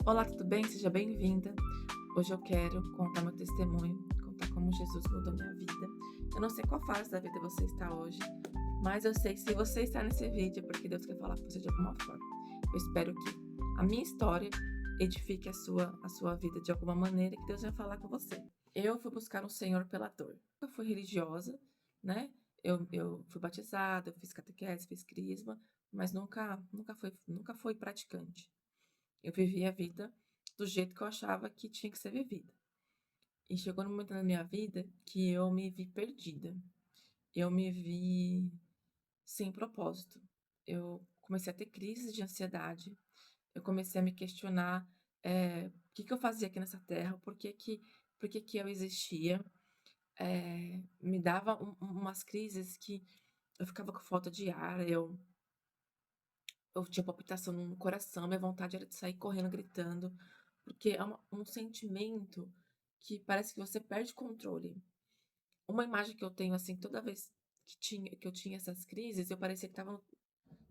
Olá, tudo bem? Seja bem-vinda. Hoje eu quero contar meu testemunho, contar como Jesus mudou minha vida. Eu não sei qual fase da vida você está hoje, mas eu sei que se você está nesse vídeo é porque Deus quer falar com você de alguma forma. Eu espero que a minha história edifique a sua vida de alguma maneira e que Deus vai falar com você. Eu fui buscar um Senhor pela dor. Eu fui religiosa, né? Eu fui batizada, eu fiz catequese, fiz crisma, mas nunca fui praticante. Eu vivi a vida do jeito que eu achava que tinha que ser vivida. E chegou no momento na minha vida que eu me vi perdida. Eu me vi sem propósito. Eu comecei a ter crises de ansiedade. Eu comecei a me questionar, o que que eu fazia aqui nessa terra, por que que eu existia. Me dava umas crises que eu ficava com falta de ar, eu tinha palpitação no coração, minha vontade era de sair correndo, gritando, porque é um sentimento que parece que você perde controle. Uma imagem que eu tenho, assim, toda vez que eu tinha essas crises, eu parecia que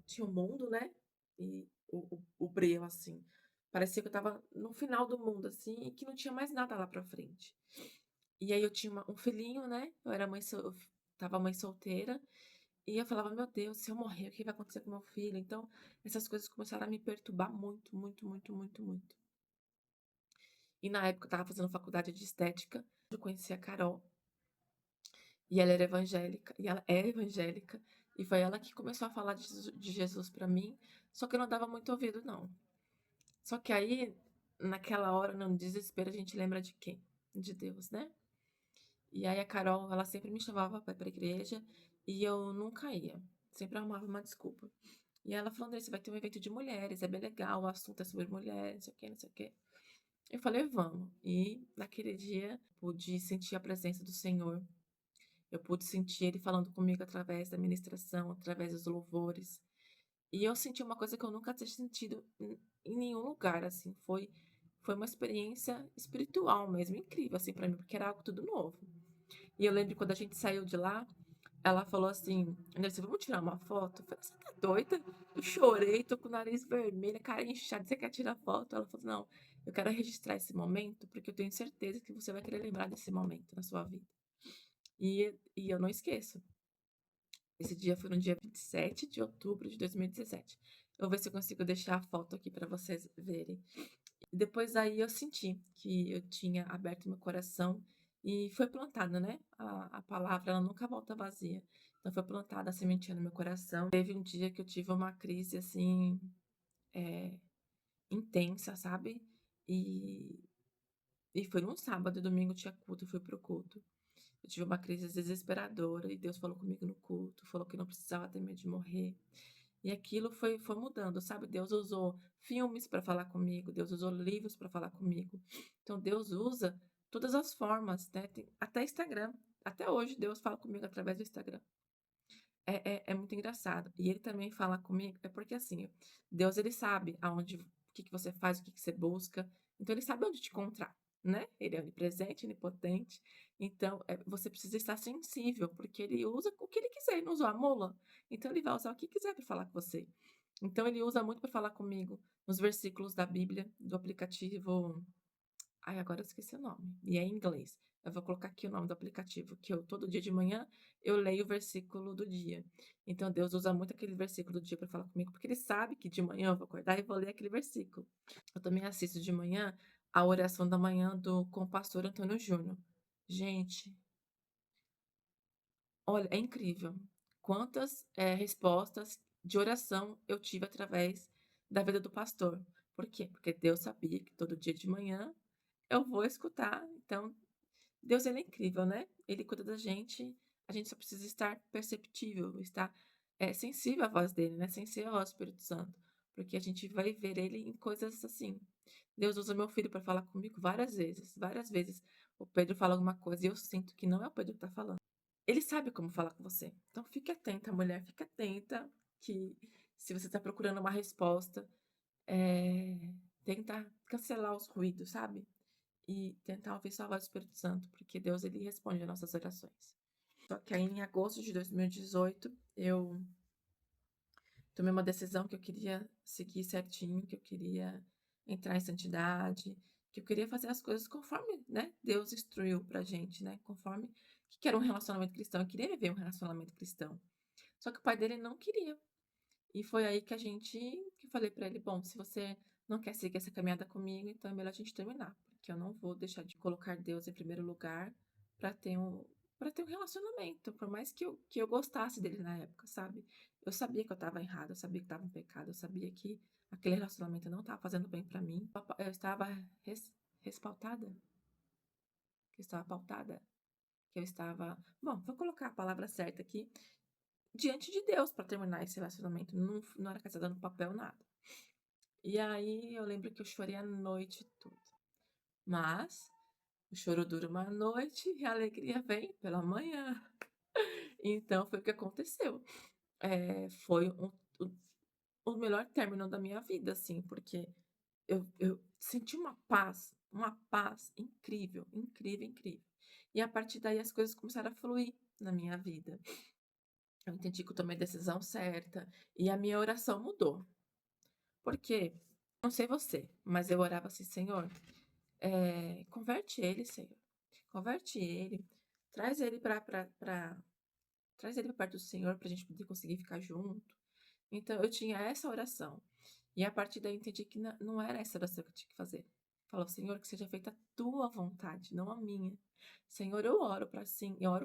tinha um mundo, né, e o breu, assim. Parecia que eu estava no final do mundo, assim, e que não tinha mais nada lá pra frente. E aí eu tinha um filhinho, né, eu era mãe sol eu estava mãe solteira, e eu falava: "Meu Deus, se eu morrer, o que vai acontecer com meu filho?". Então, essas coisas começaram a me perturbar muito, muito, muito, muito, muito. E na época eu estava fazendo faculdade de estética, eu conheci a Carol, e ela era evangélica, e ela é evangélica, e foi ela que começou a falar de Jesus pra mim, só que eu não dava muito ouvido não. Só que aí, naquela hora, no desespero, a gente lembra de quem? De Deus, né. E aí a Carol, ela sempre me chamava pra ir pra igreja, e eu nunca ia, sempre arrumava uma desculpa. E ela falou: "Andressa, vai ter um evento de mulheres, é bem legal, o assunto é sobre mulheres, não sei o quê, não sei o quê". Eu falei: "Vamos". E naquele dia pude sentir a presença do Senhor, eu pude sentir Ele falando comigo através da ministração, através dos louvores. E eu senti uma coisa que eu nunca tinha sentido em nenhum lugar, assim, foi uma experiência espiritual mesmo, incrível, assim, pra mim, porque era algo tudo novo. E eu lembro quando a gente saiu de lá, ela falou assim: "Andressa, vamos tirar uma foto?". Eu falei: "Você tá doida?". Eu chorei, tô com o nariz vermelho, cara inchada. "Você quer tirar foto?". Ela falou: "Não, eu quero registrar esse momento, porque eu tenho certeza que você vai querer lembrar desse momento na sua vida". E eu não esqueço. Esse dia foi no dia 27 de outubro de 2017. Eu vou ver se eu consigo deixar a foto aqui pra vocês verem. E depois aí eu senti que eu tinha aberto meu coração e foi plantada, né, a palavra ela nunca volta vazia. Então foi plantada a sementinha no meu coração. Teve um dia que eu tive uma crise, assim, eh, intensa, sabe. E e foi num sábado, domingo tinha culto, eu fui para o culto. Eu tive uma crise desesperadora e Deus falou comigo no culto, falou que não precisava ter medo de morrer. E aquilo foi mudando, sabe. Deus usou filmes para falar comigo, Deus usou livros para falar comigo. Então Deus usa todas as formas, né, tem até Instagram. Até hoje Deus fala comigo através do Instagram. É muito engraçado. E Ele também fala comigo é porque, assim, Deus ele sabe aonde o que que você faz, o que que você busca, então Ele sabe onde te encontrar, né. Ele é onipresente, onipotente, então, você precisa estar sensível, porque Ele usa o que Ele quiser, Ele não usou a mula, então Ele vai usar o que quiser para falar com você. Então Ele usa muito para falar comigo nos versículos da Bíblia, do aplicativo. Ai, agora eu esqueci o nome, e é em inglês. Eu vou colocar aqui o nome do aplicativo, que eu todo dia de manhã eu leio o versículo do dia. Então Deus usa muito aquele versículo do dia para falar comigo, porque Ele sabe que de manhã eu vou acordar e vou ler aquele versículo. Eu também assisto de manhã a oração da manhã com o pastor Antônio Júnior. Gente, olha, é incrível quantas, respostas de oração eu tive através da vida do pastor. Por quê? Porque Deus sabia que todo dia de manhã eu vou escutar, então Deus ele é incrível, né, ele cuida da gente, a gente só precisa estar perceptível, estar, sensível à voz dele, né, sensível ao Espírito Santo, porque a gente vai ver ele em coisas assim. Deus usa meu filho para falar comigo várias vezes, várias vezes. O Pedro fala alguma coisa e eu sinto que não é o Pedro que tá falando. Ele sabe como falar com você, então fique atenta mulher, fique atenta que se você está procurando uma resposta, tenta cancelar os ruídos, sabe? E tentar ouvir só a voz do Espírito Santo, porque Deus ele responde às nossas orações. Só que aí em agosto de 2018, eu tomei uma decisão que eu queria seguir certinho, que eu queria, entrar em santidade, que eu queria fazer as coisas conforme, né, Deus instruiu pra gente, né, conforme que era um relacionamento cristão, eu queria viver um relacionamento cristão. Só que o pai dele não queria. E foi aí que eu falei pra ele: "Bom, se você não quer seguir essa caminhada comigo, então é melhor a gente terminar, porque eu não vou deixar de colocar Deus em primeiro lugar pra ter um relacionamento", por mais que eu gostasse dele na época, sabe. Eu sabia que eu estava errada, eu sabia que estava em pecado, eu sabia que aquele relacionamento não estava fazendo bem pra mim. Eu estava respaltada? Que eu estava pautada? Que eu estava bom, vou colocar a palavra certa aqui, diante de Deus pra terminar esse relacionamento, não era casada no papel, nada. E aí eu lembro que eu chorei a noite toda, mas o choro dura uma noite e a alegria vem pela manhã. Então foi o que aconteceu. Foi o o melhor término da minha vida, assim, porque eu senti uma paz incrível, incrível, incrível. E a partir daí as coisas começaram a fluir na minha vida. Eu entendi que eu tomei a decisão certa e a minha oração mudou. Por quê? Não sei você, mas eu orava assim: "Senhor, converte ele, Senhor. Converte ele, traz ele pra traz ele pra perto do Senhor pra gente poder conseguir ficar junto". Então eu tinha essa oração. E a partir daí eu entendi que não era essa oração que eu tinha que fazer. Falou: "Senhor, que seja feita a tua vontade, não a minha". Senhor, eu oro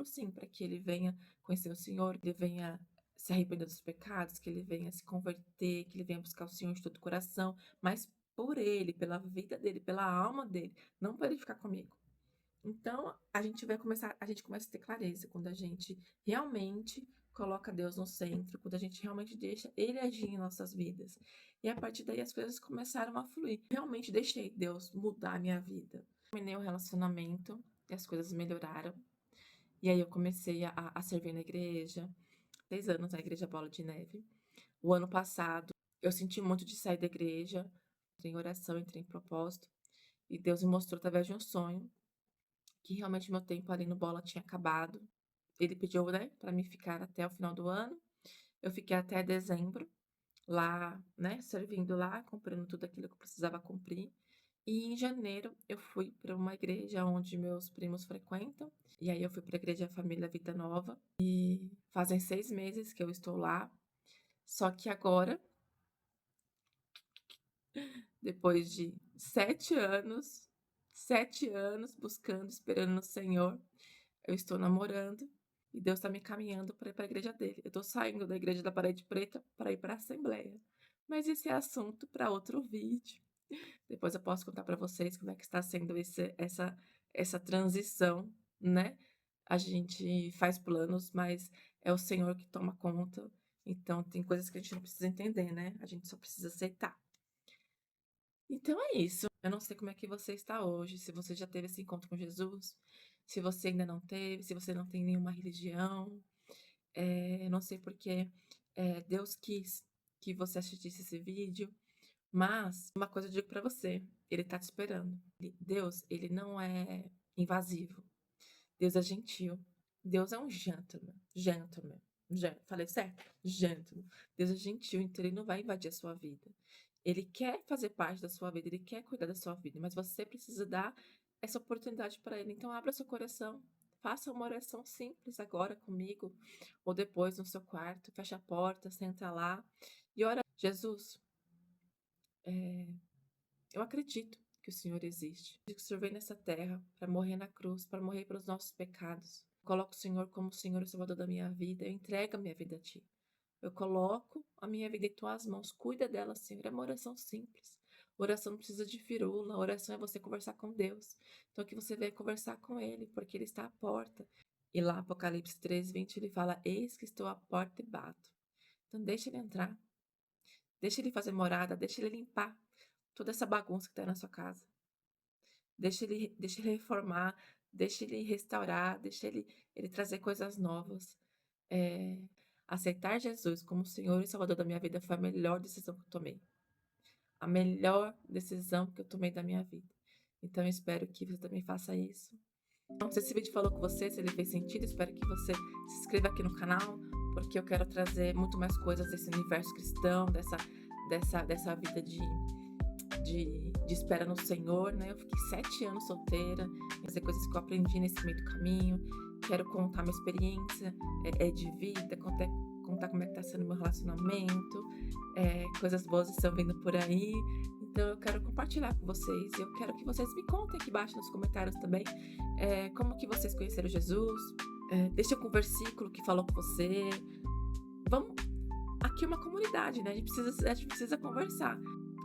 sim para que ele venha conhecer o Senhor, que ele venha se arrepender dos pecados, que ele venha se converter, que ele venha buscar o Senhor de todo o coração, mas por ele, pela vida dele, pela alma dele, não para ele ficar comigo. Então, a gente começa a ter clareza quando a gente realmente coloca Deus no centro, quando a gente realmente deixa Ele agir em nossas vidas. E a partir daí as coisas começaram a fluir. Realmente deixei Deus mudar a minha vida. Terminei o relacionamento e as coisas melhoraram. E aí eu comecei a servir na igreja, 6 anos na Igreja Bola de Neve. O ano passado eu senti muito de sair da igreja, entrei em oração, entrei em propósito, e Deus me mostrou através de um sonho que realmente meu tempo ali no Bola tinha acabado. Ele pediu, né, pra mim ficar até o final do ano. Eu fiquei até dezembro lá, né, servindo lá, cumprindo tudo aquilo que eu precisava cumprir. E em janeiro eu fui para uma igreja onde meus primos frequentam. E aí eu fui para a igreja Família Vida Nova. E fazem 6 meses que eu estou lá. Só que agora, depois de 7 anos buscando, esperando no Senhor, eu estou namorando. E Deus está me encaminhando para ir para a igreja dele. Eu estou saindo da igreja da Parede Preta para ir para a Assembleia. Mas esse é assunto para outro vídeo. Depois eu posso contar para vocês como é que está sendo essa transição, né? A gente faz planos, mas é o Senhor que toma conta. Então tem coisas que a gente não precisa entender, né? A gente só precisa aceitar. Então é isso. Eu não sei como é que você está hoje, se você já teve esse encontro com Jesus, se você ainda não teve, se você não tem nenhuma religião. Eu não sei porque, Deus quis que você assistisse esse vídeo, mas uma coisa eu digo pra você, ele tá te esperando. Deus, ele não é invasivo, Deus é gentil, Deus é um falei certo? Gentleman. Deus é gentil, então ele não vai invadir a sua vida. Ele quer fazer parte da sua vida, ele quer cuidar da sua vida, mas você precisa dar essa oportunidade para ele. Então abra seu coração, faça uma oração simples agora comigo, ou depois no seu quarto, fecha a porta, senta lá e ora: "Jesus, eh, eu acredito que o Senhor existe, que o Senhor veio nessa terra para morrer na cruz, para morrer pelos nossos pecados. Coloco o Senhor como o Senhor e Salvador da minha vida, eu entrego a minha vida a Ti. Eu coloco a minha vida em tuas mãos, cuida dela, Senhor". É uma oração simples. Oração não precisa de firula, oração é você conversar com Deus. Então que você venha conversar com Ele, porque Ele está à porta. E lá, Apocalipse 3:20, ele fala: "Eis que estou à porta e bato". Então deixa Ele entrar, deixa Ele fazer morada, deixa Ele limpar toda essa bagunça que está na sua casa. Deixa Ele reformar, deixa Ele restaurar, deixa Ele trazer coisas novas. Eh, Aceitar Jesus como Senhor e Salvador da minha vida foi a melhor decisão que eu tomei. A melhor decisão que eu tomei da minha vida. Então eu espero que você também faça isso. Então, se esse vídeo falou com você, se ele fez sentido, espero que você se inscreva aqui no canal, porque eu quero trazer muito mais coisas desse universo cristão, dessa vida de de espera no Senhor, né? Eu fiquei 7 anos solteira, fazer coisas que eu aprendi nesse meio do caminho. Quero contar minha experiência de vida, contar como é que tá sendo meu relacionamento, coisas boas estão vindo por aí. Então eu quero compartilhar com vocês. Eu quero que vocês me contem aqui embaixo nos comentários também como que vocês conheceram Jesus. Deixa com um versículo que falou com você. Vamos. Aqui é uma comunidade, né? A gente precisa conversar.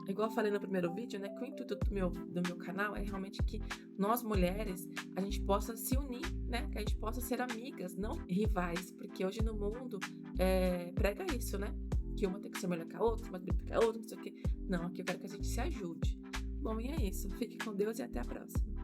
Igual eu falei no primeiro vídeo, né? Que o intuito do meu canal é realmente que nós mulheres, a gente possa se unir, né? Que a gente possa ser amigas, não rivais. Porque hoje no mundo prega isso, né? Que uma tem que ser melhor que a outra, uma tem que ser a outra, não sei o quê. Não, aqui eu quero que a gente se ajude. Bom, e é isso. Fique com Deus e até a próxima.